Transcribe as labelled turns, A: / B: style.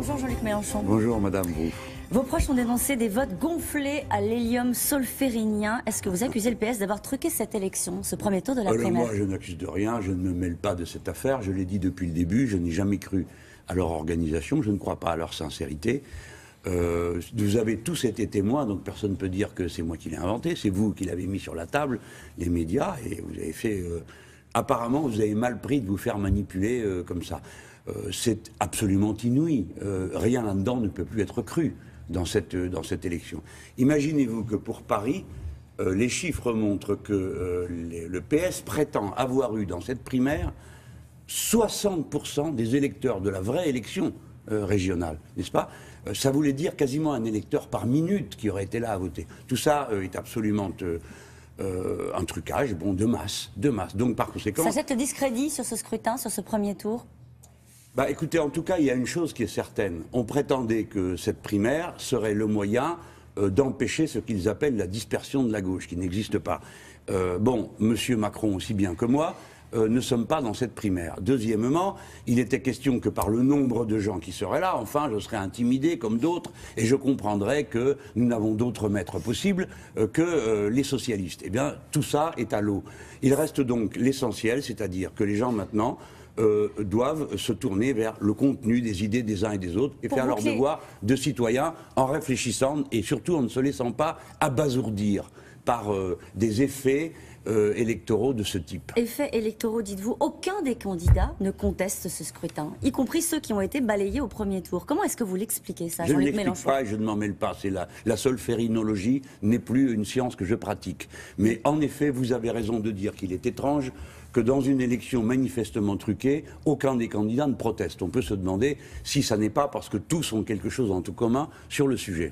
A: Bonjour Jean-Luc Mélenchon.
B: Bonjour Madame Roux.
A: Vos proches ont dénoncé des votes gonflés à l'hélium solférinien. Est-ce que vous accusez le PS d'avoir truqué cette élection, ce premier tour de la primaire?
B: Moi, je n'accuse de rien, je ne me mêle pas de cette affaire. Je l'ai dit depuis le début, je n'ai jamais cru à leur organisation, je ne crois pas à leur sincérité. Vous avez tous été témoins, donc personne ne peut dire que c'est moi qui l'ai inventé. C'est vous qui l'avez mis sur la table, les médias, et vous avez fait... apparemment, vous avez mal pris de vous faire manipuler comme ça. C'est absolument inouï. Rien là-dedans ne peut plus être cru dans cette élection. Imaginez-vous que pour Paris, les chiffres montrent que le PS prétend avoir eu dans cette primaire 60% des électeurs de la vraie élection régionale, n'est-ce pas? Ça voulait dire quasiment un électeur par minute qui aurait été là à voter. Tout ça est absolument un trucage, bon, de masse. Donc par conséquent...
A: Ça jette le discrédit sur ce scrutin, sur ce premier tour?
B: Bah, écoutez, en tout cas, il y a une chose qui est certaine. On prétendait que cette primaire serait le moyen d'empêcher ce qu'ils appellent la dispersion de la gauche, qui n'existe pas. Bon, M. Macron, aussi bien que moi, ne sommes pas dans cette primaire. Deuxièmement, il était question que par le nombre de gens qui seraient là, enfin, je serais intimidé comme d'autres, et je comprendrais que nous n'avons d'autres maîtres possibles que les socialistes. Eh bien, tout ça est à l'eau. Il reste donc l'essentiel, c'est-à-dire que les gens maintenant... doivent se tourner vers le contenu des idées des uns et des autres et faire leur devoir de citoyens en réfléchissant et surtout en ne se laissant pas abasourdir par des effets électoraux de ce type.
A: Effets électoraux, dites-vous. Aucun des candidats ne conteste ce scrutin, y compris ceux qui ont été balayés au premier tour. Comment est-ce que vous l'expliquez, ça, Jean-Luc Mélenchon?
B: Je ne l'explique pas et je ne m'en mêle pas. La solférinologie n'est plus une science que je pratique. Mais en effet, vous avez raison de dire qu'il est étrange que dans une élection manifestement truquée, aucun des candidats ne proteste. On peut se demander si ça n'est pas parce que tous ont quelque chose en tout commun sur le sujet.